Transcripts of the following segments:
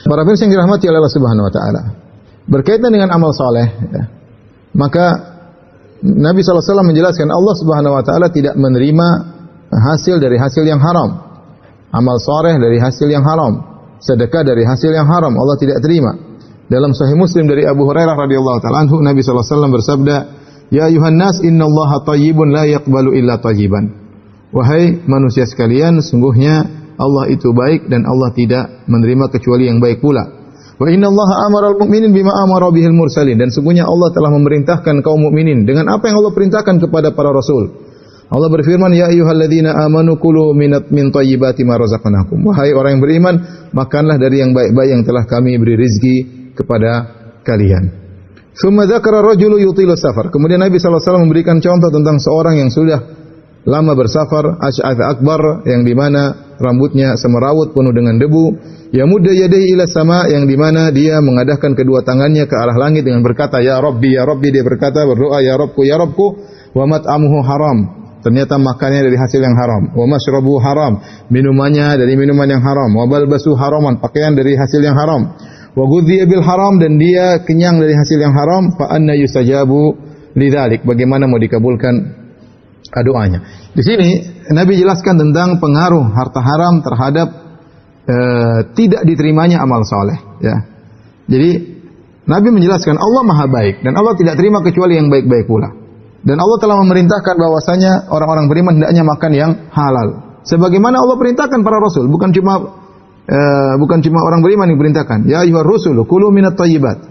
Para pemirsa yang dirahmati oleh Allah Subhanahu wa taala. Berkaitan dengan amal saleh, ya, maka Nabi SAW menjelaskan Allah Subhanahu wa taala tidak menerima hasil dari hasil yang haram. Amal saleh dari hasil yang haram, sedekah dari hasil yang haram, Allah tidak terima. Dalam Sahih Muslim dari Abu Hurairah radhiyallahu taala anhu, Nabi SAW bersabda, "Ya ayuhan nas, innallaha thayyibun la yaqbalu illa thayyiban." Wahai manusia sekalian, sungguhnya Allah itu baik dan Allah tidak menerima kecuali yang baik pula. Wa innallaha amara al-mu'minin bima amara bihil mursalin, dan sungguhnya Allah telah memerintahkan kaum mukminin dengan apa yang Allah perintahkan kepada para rasul. Allah berfirman, "Ya ayyuhalladzina amanu kulu min thayyibati ma razaqnakum." Wahai orang yang beriman, makanlah dari yang baik-baik yang telah kami beri rezeki kepada kalian. Tsumma dzakara rajulu yutilu safar. Kemudian Nabi SAW memberikan contoh tentang seorang yang sudah lama bersafar, asy'atha akbar, yang di mana rambutnya semerawut penuh dengan debu, yamudda yadayhi ila sama, yang di mana dia mengadahkan kedua tangannya ke arah langit dengan berkata, "Ya Rabbi, ya Rabbi." Dia berkata, berdoa, "Ya Rabbku, ya Rabbku." Wa mat'amuhu haram. Ternyata makannya dari hasil yang haram. Wa mashrabuhu haram. Minumannya dari minuman yang haram. Wa balbasu haraman. Pakaian dari hasil yang haram. Wa ghudhiya bil haram, dan dia kenyang dari hasil yang haram. Fa anna yustajabu lidzalik. Bagaimana mau dikabulkan doanya? Di sini Nabi jelaskan tentang pengaruh harta haram terhadap tidak diterimanya amal saleh, ya. Jadi Nabi menjelaskan Allah Maha baik dan Allah tidak terima kecuali yang baik-baik pula. Dan Allah telah memerintahkan bahwasanya orang-orang beriman hendaknya makan yang halal. Sebagaimana Allah perintahkan para rasul, bukan cuma orang beriman yang diperintahkan. Ya ayyuhar rusulu kulu minat thayyibat.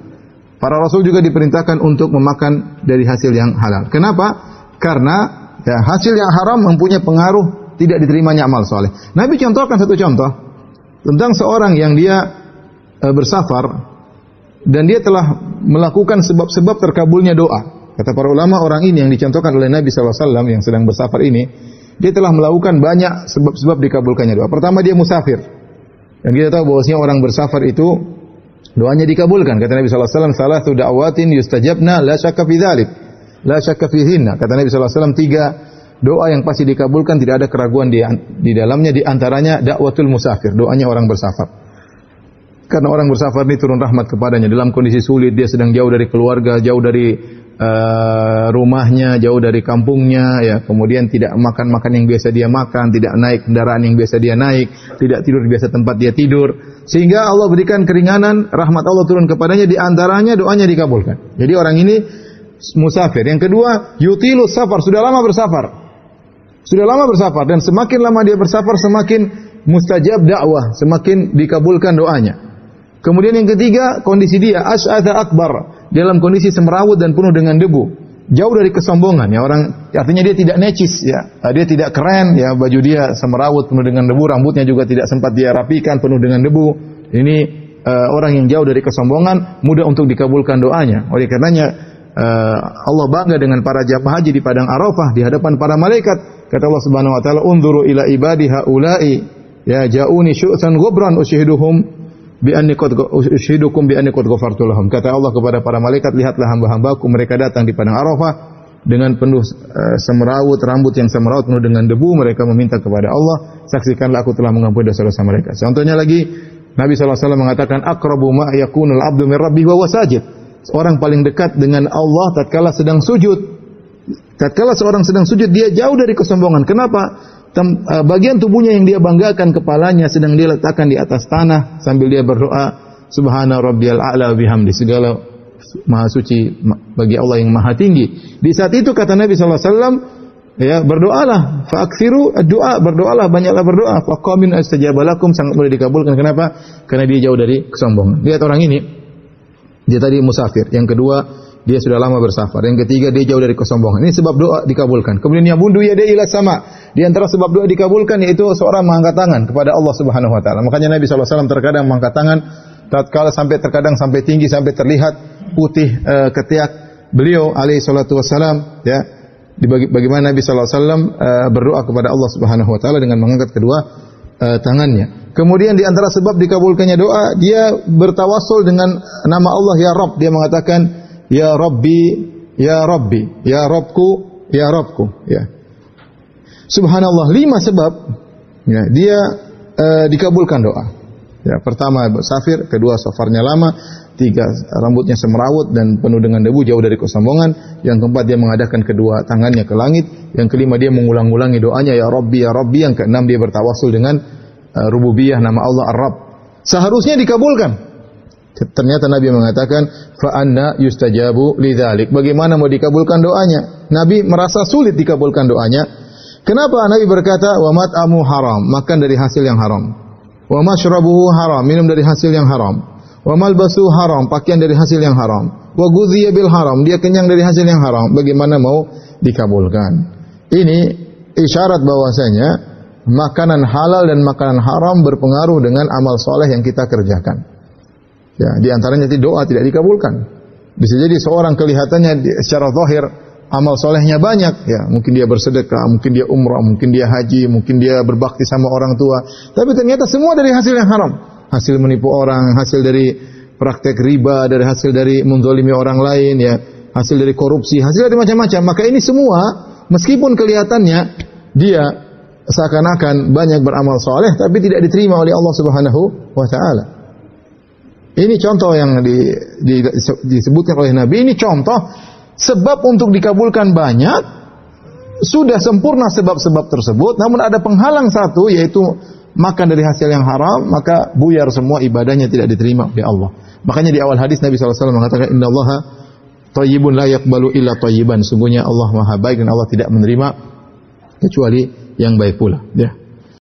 Para rasul juga diperintahkan untuk memakan dari hasil yang halal. Kenapa? Karena ya, hasil yang haram mempunyai pengaruh tidak diterimanya amal soleh. Nabi contohkan satu contoh tentang seorang yang dia bersafar dan dia telah melakukan sebab-sebab terkabulnya doa. Kata para ulama, orang ini yang dicontohkan oleh Nabi SAW yang sedang bersafar ini, dia telah melakukan banyak sebab-sebab dikabulkannya doa. Pertama, dia musafir. Dan kita tahu bahwasanya orang bersafar itu doanya dikabulkan. Kata Nabi SAW, "Salatu da'watin yustajabna la syakka fi dzalik." La syakka fihinna. Kata Nabi SAW, 3 doa yang pasti dikabulkan, tidak ada keraguan di dalamnya. Di antaranya dakwatul musafir, doanya orang bersafar. Karena orang bersafar ini turun rahmat kepadanya dalam kondisi sulit, dia sedang jauh dari keluarga, jauh dari rumahnya, jauh dari kampungnya, ya. Kemudian tidak makan yang biasa dia makan, tidak naik kendaraan yang biasa dia naik, tidak tidur di biasa tempat dia tidur. Sehingga Allah berikan keringanan, rahmat Allah turun kepadanya, di antaranya doanya dikabulkan. Jadi orang ini musafir. Yang kedua, yutilu safar, sudah lama bersafar. Sudah lama bersafar dan semakin lama dia bersafar semakin mustajab dakwah, semakin dikabulkan doanya. Kemudian yang ketiga, kondisi dia asy'atha akbar, dalam kondisi semerawut dan penuh dengan debu. Jauh dari kesombongan, ya, orang artinya dia tidak necis, ya. Dia tidak keren, ya, baju dia semerawut penuh dengan debu, rambutnya juga tidak sempat dia rapikan, penuh dengan debu. Ini orang yang jauh dari kesombongan, mudah untuk dikabulkan doanya. Oleh karenanya Allah bangga dengan para jamaah haji di padang Arafah di hadapan para malaikat. Kata Allah Subhanahu wa taala, "Unzuru ila ibadi haula'i, ya ja'uni syu'san ghubran ushiduhum bi anni qad ushidukum bi anni qad ghafartu lahum." Kata Allah kepada para malaikat, "Lihatlah hamba-hambaku, mereka datang di padang Arafah dengan penuh semerawut, rambut yang semerawut penuh dengan debu, mereka meminta kepada Allah, saksikanlah aku telah mengampuni dosa-dosa mereka." Contohnya lagi, Nabi SAW mengatakan, "Aqrabu ma yakunul 'abdu min rabbih wa huwa sajid." Orang paling dekat dengan Allah tatkala sedang sujud. Tatkala seorang sedang sujud, dia jauh dari kesombongan. Kenapa? Bagian tubuhnya yang dia banggakan, kepalanya sedang dia letakkan di atas tanah sambil dia berdoa, "Subhana rabbiyal a'la bihamdi." Segala maha suci bagi Allah yang maha tinggi. Di saat itu kata Nabi SAW, ya, berdoalah, fa'aksiru doa, berdoalah, banyaklah berdoa, faqamin astajaba lakum, sangat boleh dikabulkan. Kenapa? Karena dia jauh dari kesombongan. Lihat orang ini, dia tadi musafir. Yang kedua, dia sudah lama bersafar. Yang ketiga, dia jauh dari kesombongan. Ini sebab doa dikabulkan. Kemudian yang bundu ya dia ila sama. Di antara sebab doa dikabulkan yaitu seorang mengangkat tangan kepada Allah Subhanahu wa taala. Makanya Nabi SAW terkadang mengangkat tangan tatkala terkadang sampai tinggi, sampai terlihat putih ketiak beliau alaihi salatu wassalam, ya. Bagaimana Nabi SAW berdoa kepada Allah Subhanahu wa taala dengan mengangkat kedua tangannya. Kemudian di antara sebab dikabulkannya doa, dia bertawassul dengan nama Allah ya Rabb. Dia mengatakan ya Rabbi, ya Rabbi, ya Rabbku, ya Rabbku, ya. Subhanallah, 5 sebab, ya, dia dikabulkan doa. Ya, pertama safir, kedua safarnya lama, tiga rambutnya semerawut dan penuh dengan debu jauh dari kesombongan, yang keempat dia mengadakan kedua tangannya ke langit, yang kelima dia mengulang-ulangi doanya ya Rabbi ya Rabbi, yang keenam dia bertawasul dengan rububiyah nama Allah Ar-Rabb. Seharusnya dikabulkan. Ternyata Nabi mengatakan fa anna yustajabu lidzalik. Bagaimana mau dikabulkan doanya? Nabi merasa sulit dikabulkan doanya. Kenapa? Nabi berkata wa mat'amu haram, makan dari hasil yang haram. Wa mashrabuhu haram, minum dari hasil yang haram. Wa malbasu haram, pakaian dari hasil yang haram. Wa ghudhiya bil haram, dia kenyang dari hasil yang haram. Bagaimana mau dikabulkan? Ini isyarat bahwasanya makanan halal dan makanan haram berpengaruh dengan amal soleh yang kita kerjakan. Ya, di antaranya doa tidak dikabulkan. Bisa jadi seorang kelihatannya secara zahir amal solehnya banyak, ya mungkin dia bersedekah, mungkin dia umrah, mungkin dia haji, mungkin dia berbakti sama orang tua, tapi ternyata semua dari hasil yang haram, hasil menipu orang, hasil dari praktek riba, dari hasil dari menzalimi orang lain, ya hasil dari korupsi, hasil dari macam-macam. Maka ini semua meskipun kelihatannya dia seakan-akan banyak beramal soleh, tapi tidak diterima oleh Allah Subhanahu wa Ta'ala. Ini contoh yang disebutkan oleh Nabi. Ini contoh sebab untuk dikabulkan banyak, sudah sempurna sebab-sebab tersebut, namun ada penghalang satu, yaitu makan dari hasil yang haram, maka buyar semua ibadahnya, tidak diterima oleh Allah. Makanya di awal hadis Nabi SAW mengatakan innallaha thayyibun la yaqbalu illa thayyiban. Sungguhnya Allah Maha baik dan Allah tidak menerima kecuali yang baik pula. Ya.